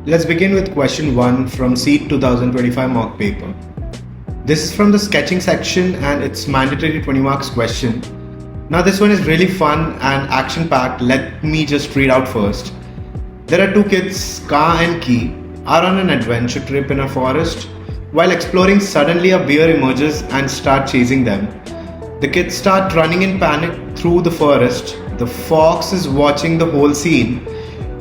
Let's begin with question 1 from CEED 2025 mock paper. This is from the sketching section and it's mandatory 20 marks question. Now this one is really fun and action packed. Let me just read out first. There are two kids, Ka and Ki, are on an adventure trip in a forest. While exploring, suddenly a bear emerges and starts chasing them. The kids start running in panic through the forest. The fox is watching the whole scene.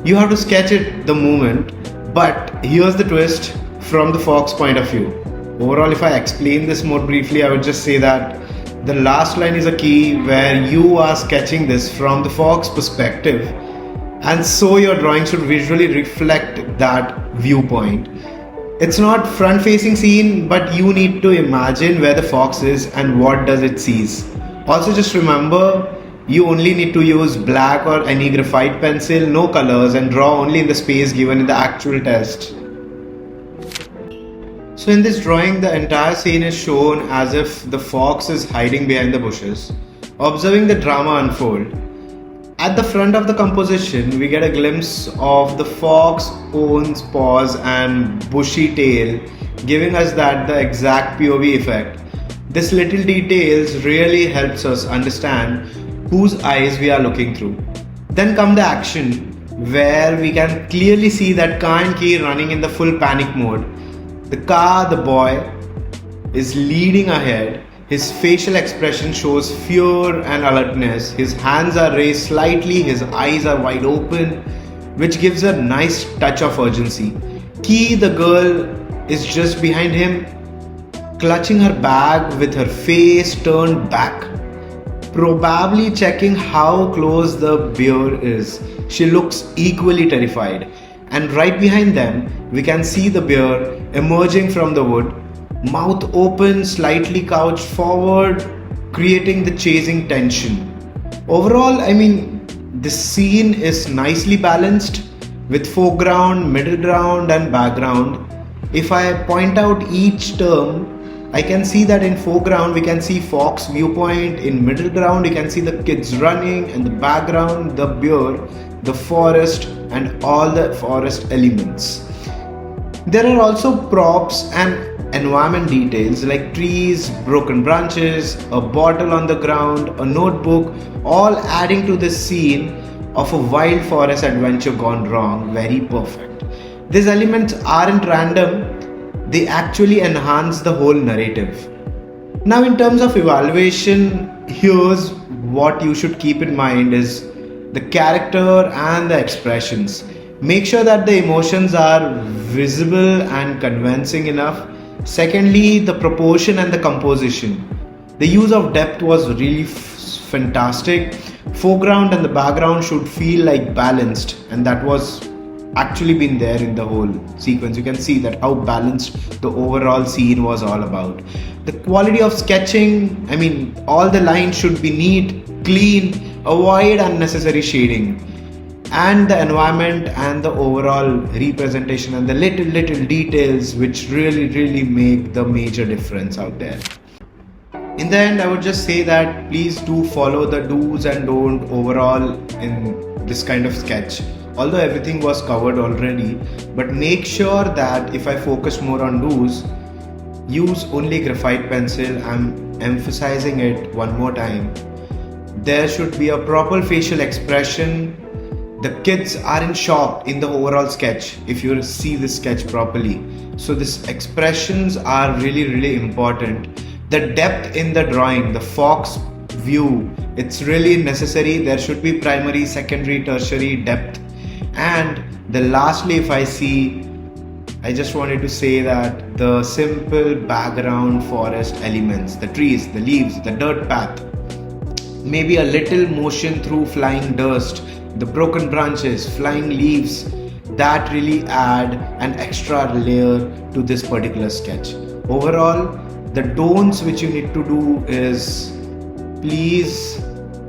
You have to sketch it the moment, but here's the twist from the fox point of view. Overall, if I explain this more briefly, I would just say that the last line is a key where you are sketching this from the fox perspective, and so your drawing should visually reflect that viewpoint. It's not front facing scene, but you need to imagine where the fox is and what does it sees. Also just remember, you only need to use black or any graphite pencil, no colors, and draw only in the space given in the actual test. So in this drawing, the entire scene is shown as if the fox is hiding behind the bushes, observing the drama unfold. At the front of the composition, we get a glimpse of the fox own's paws and bushy tail, giving us that the exact POV effect. This little details really helps us understand whose eyes we are looking through. Then come the action, where we can clearly see that Ka and Ki running in the full panic mode. The Ka, the boy, is leading ahead. His facial expression shows fear and alertness. His hands are raised slightly, his eyes are wide open, which gives a nice touch of urgency. Ki, the girl, is just behind him, clutching her bag with her face turned back, probably checking how close the bear is. She looks equally terrified. And right behind them, we can see the bear emerging from the wood, mouth open, slightly couched forward, creating the chasing tension. Overall, this scene is nicely balanced with foreground, middle ground, and background. If I point out each term, I can see that in foreground we can see fox viewpoint, in middle ground you can see the kids running, and the background the bear, the forest, and all the forest elements. There are also props and environment details like trees, broken branches, a bottle on the ground, a notebook, all adding to this scene of a wild forest adventure gone wrong. Very perfect. These elements aren't random. They actually enhance the whole narrative. Now in terms of evaluation, here's what you should keep in mind is the character and the expressions. Make sure that the emotions are visible and convincing enough. Secondly, the proportion and the composition. The use of depth was really fantastic. Foreground and the background should feel like balanced, and that was actually been there in the whole sequence. You can see that how balanced the overall scene was all about. The quality of sketching, all the lines should be neat, clean, avoid unnecessary shading, and the environment and the overall representation and the little details which really make the major difference out there. In the end, I would just say that please do follow the do's and don't overall in this kind of sketch. Although everything was covered already, but make sure that if I focus more on do's, use only graphite pencil. I'm emphasizing it one more time. There should be a proper facial expression. The kids are in shock in the overall sketch if you see this sketch properly. So these expressions are really important. The depth in the drawing, the fox view, it's really necessary. There should be primary, secondary, tertiary depth. And the lastly, if I just wanted to say that the simple background forest elements, the trees, the leaves, the dirt path, maybe a little motion through flying dust, the broken branches, flying leaves, that really add an extra layer to this particular sketch. Overall, the don'ts which you need to do is please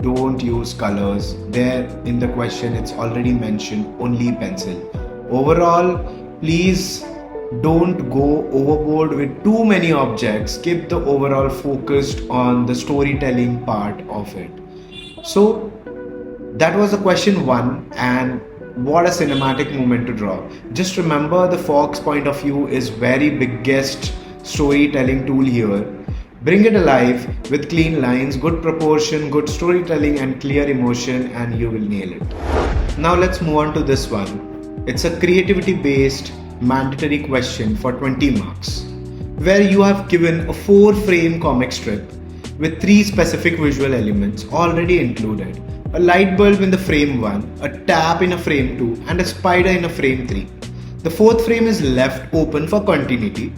don't use colors. There in the question it's already mentioned, only pencil. Overall, please don't go overboard with too many objects. Keep the overall focused on the storytelling part of it. So that was the question 1, and what a cinematic moment to draw. Just remember, the Fox point of view is very biggest storytelling tool here. Bring it alive with clean lines, good proportion, good storytelling and clear emotion, and you will nail it. Now let's move on to this one. It's a creativity based mandatory question for 20 marks, where you have given a 4-frame comic strip with 3 specific visual elements already included. A light bulb in the frame 1, a tap in a frame 2, and a spider in a frame 3. The 4th frame is left open for continuity.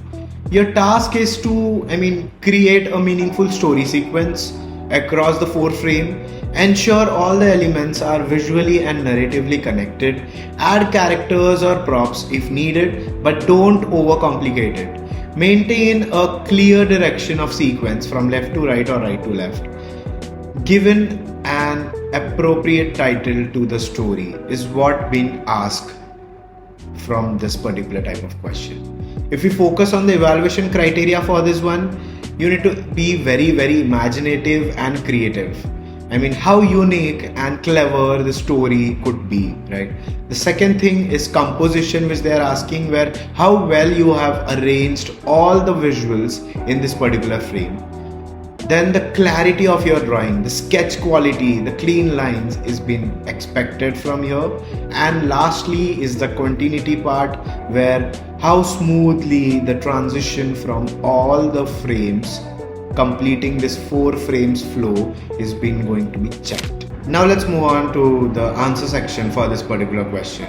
Your task is to, create a meaningful story sequence across the 4 frame. Ensure all the elements are visually and narratively connected. Add characters or props if needed, but don't overcomplicate it. Maintain a clear direction of sequence from left to right or right to left. Given an appropriate title to the story is what being asked from this particular type of question. If we focus on the evaluation criteria for this one, you need to be very, very imaginative and creative. How unique and clever the story could be, right? The second thing is composition, which they are asking, where how well you have arranged all the visuals in this particular frame. Then the clarity of your drawing, the sketch quality, the clean lines is being expected from here. And lastly is the continuity part, where how smoothly the transition from all the frames completing this 4 frames flow is being going to be checked. Now let's move on to the answer section for this particular question,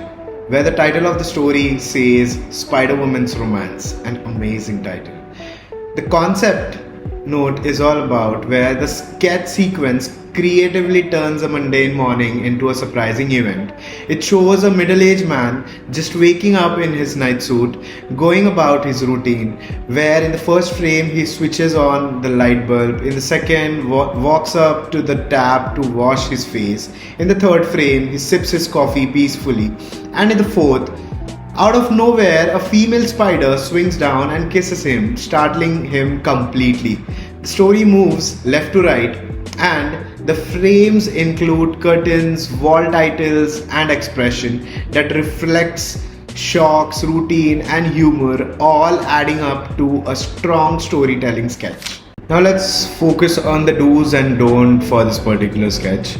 where the title of the story says Spider-Woman's Romance, an amazing title. The concept note is all about where the sketch sequence creatively turns a mundane morning into a surprising event. It shows a middle-aged man just waking up in his night suit, going about his routine, where in the first frame he switches on the light bulb, in the second walks up to the tap to wash his face, in the third frame he sips his coffee peacefully, and in the fourth, out of nowhere, a female spider swings down and kisses him, startling him completely. The story moves left to right, and the frames include curtains, wall titles, and expression that reflects shocks, routine, and humor, all adding up to a strong storytelling sketch. Now let's focus on the do's and don'ts for this particular sketch,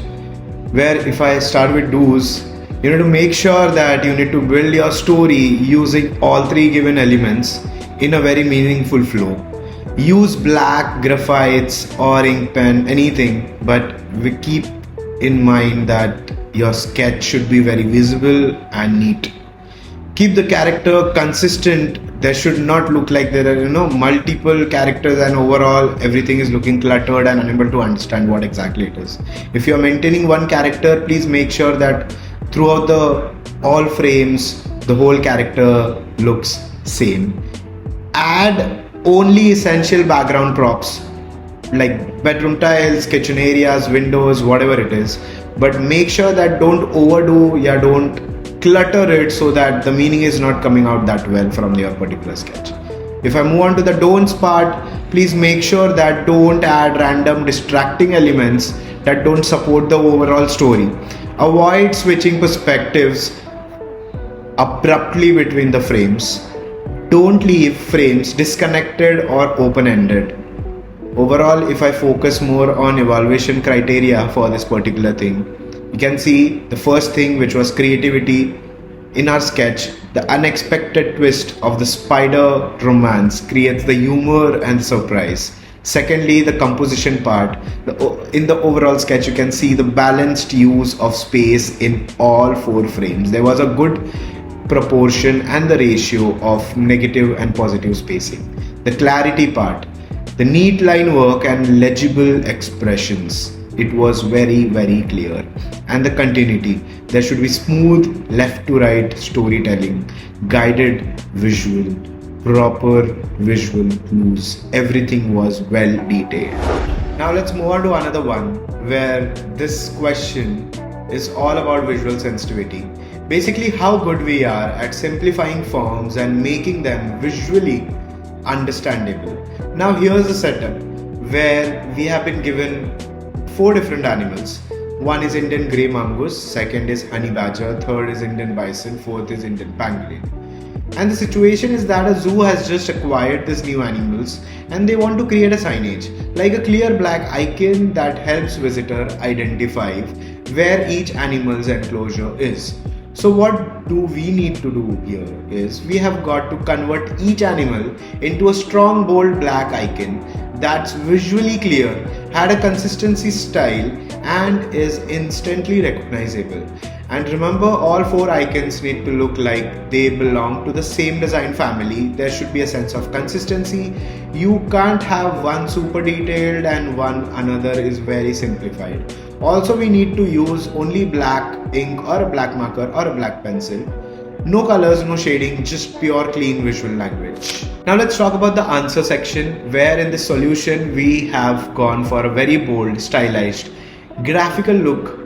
where if I start with do's, you need to make sure that you need to build your story using all 3 given elements in a very meaningful flow. Use black, graphites or ink pen, anything, but we keep in mind that your sketch should be very visible and neat. Keep the character consistent. There should not look like there are multiple characters and overall everything is looking cluttered and unable to understand what exactly it is. If you are maintaining one character, please make sure that throughout all frames the whole character looks same. Add only essential background props like bedroom tiles, kitchen areas, windows, whatever it is, but make sure that don't overdo, don't clutter it so that the meaning is not coming out that well from your particular sketch. If I move on to the don'ts part, please make sure that don't add random distracting elements that don't support the overall story. Avoid switching perspectives abruptly between the frames. Don't leave frames disconnected or open-ended. Overall, if I focus more on evaluation criteria for this particular thing, you can see the first thing, which was creativity. In our sketch, the unexpected twist of the spider romance creates the humor and surprise. Secondly, the composition part. In the overall sketch, you can see the balanced use of space in all 4 frames. There was a good proportion and the ratio of negative and positive spacing. The clarity part, the neat line work and legible expressions. It was very, very clear. And the continuity, there should be smooth left to right storytelling, guided visual, proper visual clues. Everything was well detailed. Now let's move on to another one, where this question is all about visual sensitivity. Basically, how good we are at simplifying forms and making them visually understandable. Now here's the setup, where we have been given 4 different animals. One is Indian grey mongoose, second is honey badger, third is Indian bison, fourth is Indian pangolin. And the situation is that a zoo has just acquired these new animals and they want to create a signage, like a clear black icon that helps visitor identify where each animal's enclosure is. So what do we need to do here is we have got to convert each animal into a strong bold black icon that's visually clear, had a consistency style and is instantly recognizable. And remember, all four icons need to look like they belong to the same design family. There should be a sense of consistency. You can't have one super detailed and one another is very simplified. Also, we need to use only black ink or a black marker or a black pencil. No colors, no shading, just pure clean visual language. Now let's talk about the answer section, where in the solution we have gone for a very bold, stylized, graphical look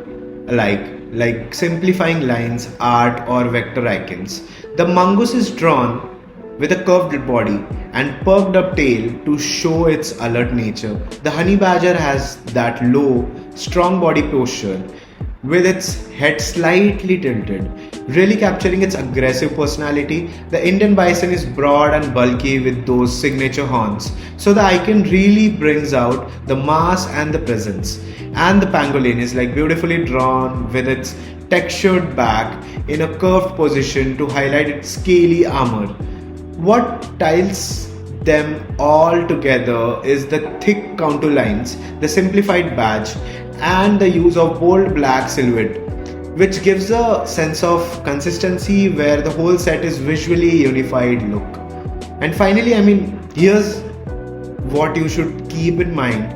like simplifying lines, art or vector icons. The mongoose is drawn with a curved body and perked up tail to show its alert nature. The honey badger has that low, strong body posture with its head slightly tilted, really capturing its aggressive personality. The Indian bison is broad and bulky with those signature horns, so the icon really brings out the mass and the presence. And the pangolin is beautifully drawn with its textured back in a curved position to highlight its scaly armor. What ties them all together is the thick contour lines, the simplified badge, and the use of bold black silhouette, which gives a sense of consistency where the whole set is visually unified look. And finally, here's what you should keep in mind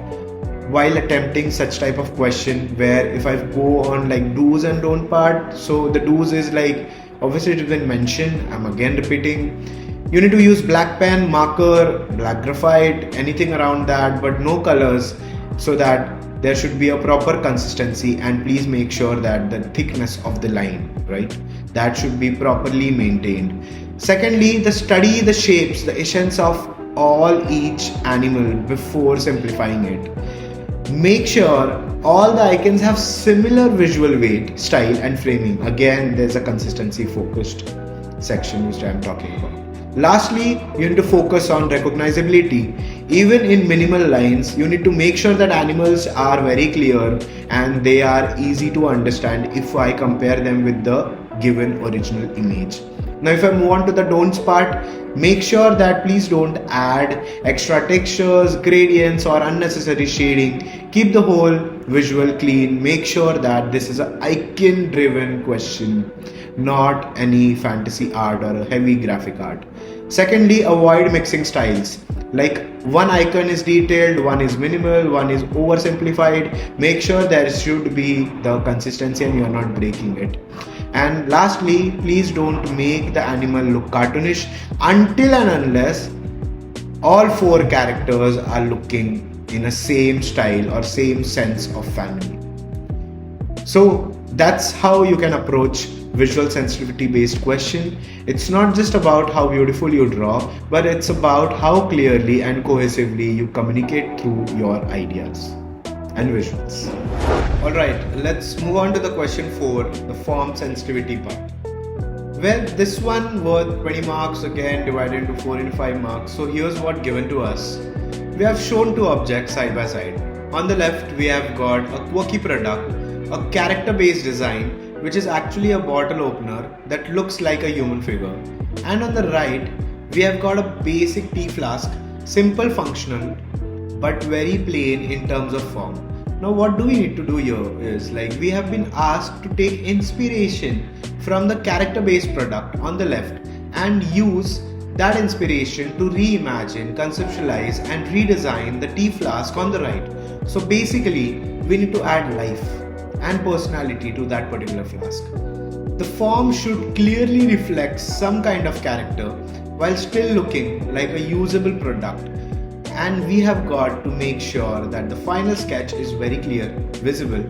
while attempting such type of question, where if I go on do's and don't part, so the do's is obviously it has been mentioned, I'm again repeating, you need to use black pen, marker, black graphite, anything around that, but no colors, so that there should be a proper consistency. And please make sure that the thickness of the line, right, that should be properly maintained. Secondly, study the shapes, the essence of each animal before simplifying it. Make sure all the icons have similar visual weight, style and framing. Again, there's a consistency focused section which I'm talking about. Lastly, you need to focus on recognizability. Even in minimal lines, you need to make sure that animals are very clear and they are easy to understand if I compare them with the given original image. Now if I move on to the don'ts part, make sure that please don't add extra textures, gradients or unnecessary shading. Keep the whole visual clean. Make sure that this is an icon driven question, not any fantasy art or a heavy graphic art. Secondly, avoid mixing styles. One icon is detailed, one is minimal, one is oversimplified. Make sure there should be the consistency and you are not breaking it. And lastly, please don't make the animal look cartoonish until and unless all four characters are looking in a same style or same sense of family. So that's how you can approach visual sensitivity based question. It's not just about how beautiful you draw, but it's about how clearly and cohesively you communicate through your ideas and visuals. Alright, let's move on to the question 4, the form sensitivity part. Well, this one worth 20 marks, again divided into 4 and 5 marks. So here's what given to us. We have shown two objects side by side. On the left, we have got a quirky product, a character based design, which is actually a bottle opener that looks like a human figure. And on the right, we have got a basic tea flask, simple functional, but very plain in terms of form. Now what do we need to do here is we have been asked to take inspiration from the character based product on the left and use that inspiration to reimagine, conceptualize and redesign the tea flask on the right. So basically we need to add life and personality to that particular flask. The form should clearly reflect some kind of character while still looking like a usable product. And we have got to make sure that the final sketch is very clear, visible,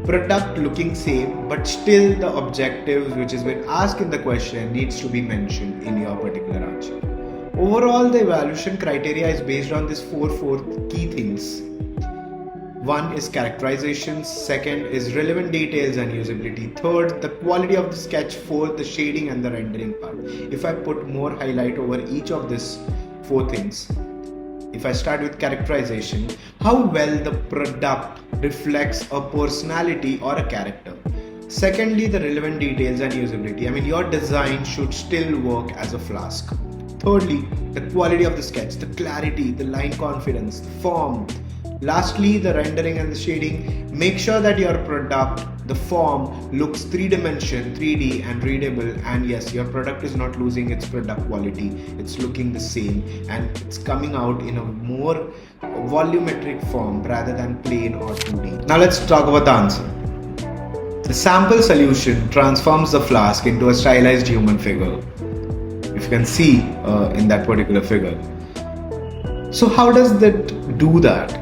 product looking same, but still the objectives which has been asked in the question needs to be mentioned in your particular answer. Overall, the evaluation criteria is based on these four key things, One is characterizations, second is relevant details and usability, third the quality of the sketch, fourth the shading and the rendering part. If I put more highlight over each of these four things, if I start with characterization, how well the product reflects a personality or a character. Secondly, the relevant details and usability. I mean, your design should still work as a flask. Thirdly, the quality of the sketch, the clarity, the line confidence, the form. Lastly, the rendering and the shading. Make sure that your product, the form, looks 3D, 3D and readable, and yes, your product is not losing its product quality. It's looking the same and it's coming out in a more volumetric form rather than plain or 2D. Now let's talk about the answer. The sample solution transforms the flask into a stylized human figure. If you can see in that particular figure. So how does that do that?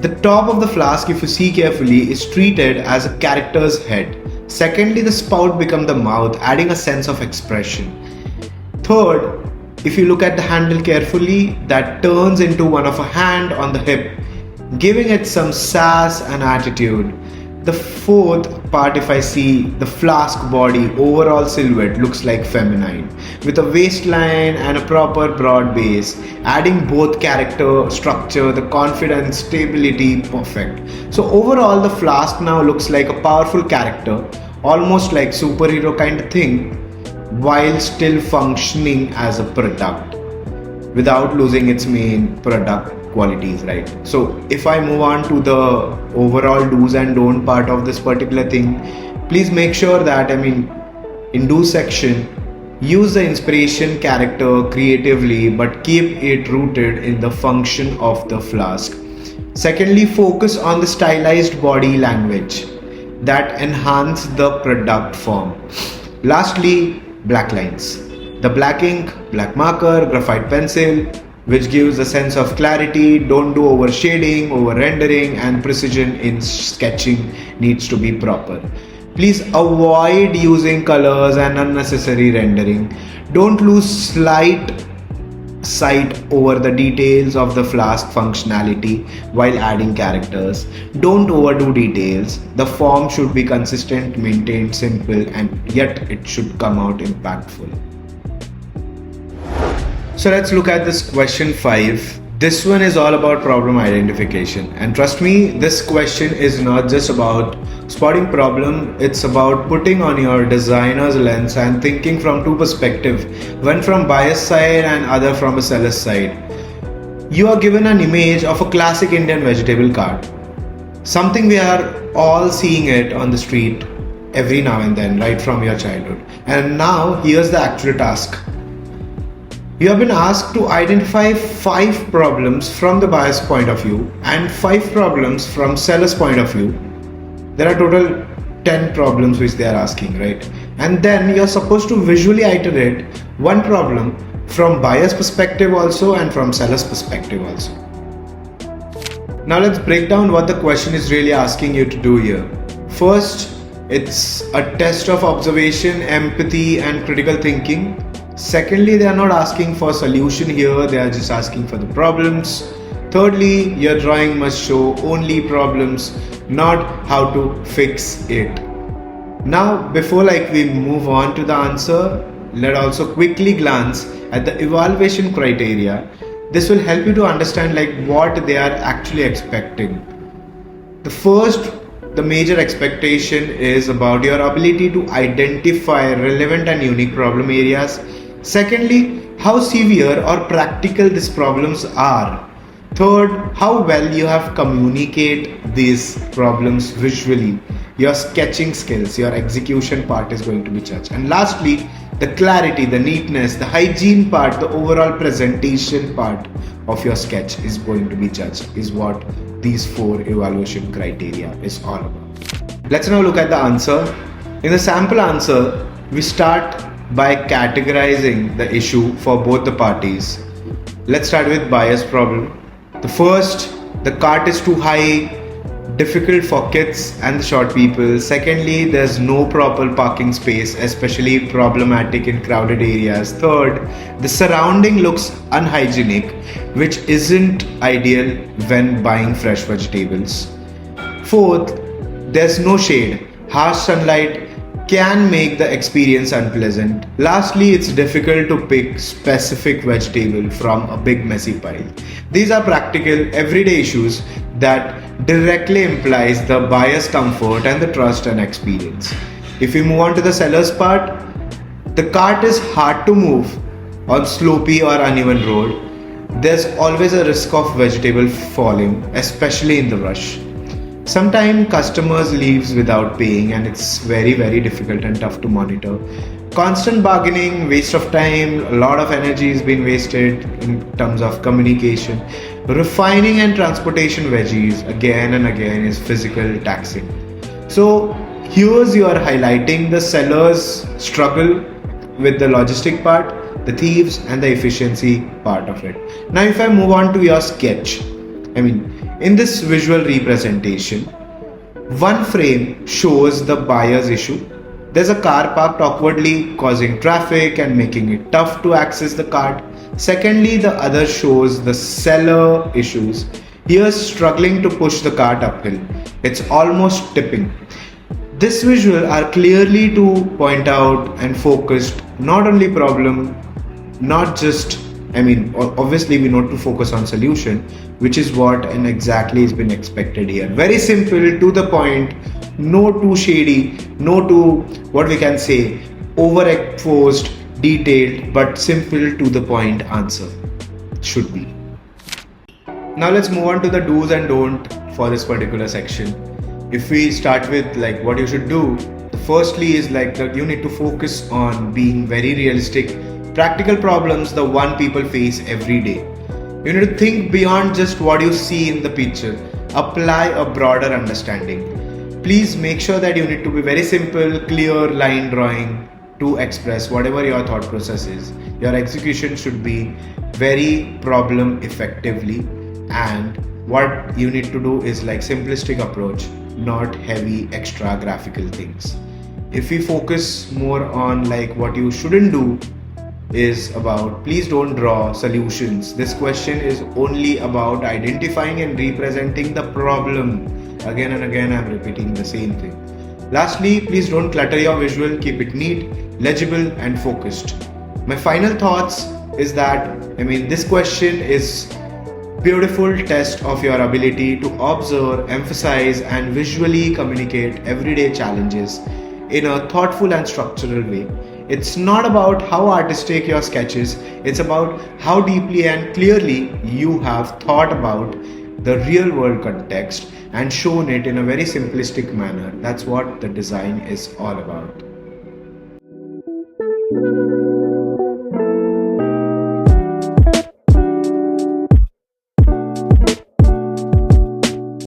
The top of the flask, if you see carefully, is treated as a character's head. Secondly, the spout becomes the mouth, adding a sense of expression. Third, if you look at the handle carefully, that turns into one of a hand on the hip, giving it some sass and attitude. The fourth part, if I see the flask body, overall silhouette looks like feminine, with a waistline and a proper broad base, adding both character, structure, the confidence, stability, perfect. So overall the flask now looks like a powerful character, almost like superhero kind of thing, while still functioning as a product, without losing its main product qualities, right? So if I move on to the overall do's and don't part of this particular thing, please make sure that, in do section, use the inspiration character creatively but keep it rooted in the function of the flask. Secondly, focus on the stylized body language that enhance the product form. Lastly, black lines. The black ink, black marker, graphite pencil, which gives a sense of clarity. Don't do over shading, over rendering, and precision in sketching needs to be proper. Please avoid using colors and unnecessary rendering. Don't lose slight sight over the details of the flask functionality while adding characters. Don't overdo details. The form should be consistent, maintained, simple, and yet it should come out impactful. So let's look at this question 5. This one is all about problem identification, and trust me, this question is not just about spotting problem, it's about putting on your designer's lens and thinking from two perspectives, one from buyer's side and other from a seller's side. You are given an image of a classic Indian vegetable cart, something we are all seeing it on the street every now and then, right from your childhood. And now here's the actual task. You have been asked to identify 5 problems from the buyer's point of view and 5 problems from seller's point of view. There are total 10 problems which they are asking, right? And then you're supposed to visually iterate one problem from buyer's perspective also and from seller's perspective also. Now let's break down what the question is really asking you to do here. First, it's a test of observation, empathy, and critical thinking. Secondly, they are not asking for solution here, they are just asking for the problems. Thirdly, your drawing must show only problems, not how to fix it. Now, before we move on to the answer, let's also quickly glance at the evaluation criteria. This will help you to understand what they are actually expecting. The major expectation is about your ability to identify relevant and unique problem areas. Secondly, how severe or practical these problems are. Third, how well you have communicate these problems visually. Your sketching skills, your execution part is going to be judged. And lastly, the clarity, the neatness, the hygiene part, the overall presentation part of your sketch is going to be judged, is what these 4 evaluation criteria is all about. Let's now look at the answer. In the sample answer, we start by categorizing the issue for both the parties. Let's start with buyer's problem. The first, the cart is too high, difficult for kids and the short people. Secondly, there's no proper parking space, especially problematic in crowded areas. Third, the surrounding looks unhygienic, which isn't ideal when buying fresh vegetables. Fourth, there's no shade. Harsh sunlight can make the experience unpleasant. Lastly, it's difficult to pick specific vegetable from a big messy pile. These are practical, everyday issues that directly implies the buyer's comfort and the trust and experience. If we move on to the seller's part, the cart is hard to move on slopey or uneven road. There's always a risk of vegetable falling, especially in the rush. Sometimes customers leaves without paying and it's very difficult and tough to monitor. Constant bargaining, waste of time, a lot of energy is being wasted in terms of communication. Refining and transportation veggies again and again is physical taxing. So here's you are highlighting the seller's struggle with the logistic part, the thieves and the efficiency part of it. Now if I move on to your sketch, in this visual representation, one frame shows the buyer's issue. There's a car parked awkwardly, causing traffic and making it tough to access the cart. Secondly, the other shows the seller issues. Here's struggling to push the cart uphill. It's almost tipping. This visual are clearly to point out and focused not only problem, not just obviously we need to focus on solution, which is what and exactly has been expected here. Very simple, to the point, no too shady, no too, what we can say, overexposed, detailed, but simple to the point answer should be. Now let's move on to the do's and don't for this particular section. If we start with like what you should do, firstly is like that you need to focus on being very realistic. Practical problems, the one people face every day. You need to think beyond just what you see in the picture. Apply a broader understanding. Please make sure that you need to be very simple, clear line drawing to express whatever your thought process is. Your execution should be very problem effectively, and what you need to do is like simplistic approach, not heavy extra graphical things. If we focus more on like what you shouldn't do, is about please don't draw solutions. This question is only about identifying and representing the problem. Again and again I'm repeating the same thing. Lastly, please don't clutter your visual, keep it neat, legible and focused. My final thoughts is that this question is beautiful test of your ability to observe, emphasize and visually communicate everyday challenges in a thoughtful and structural way. It's not about how artistic your sketch is, it's about how deeply and clearly you have thought about the real world context and shown it in a very simplistic manner. That's what the design is all about.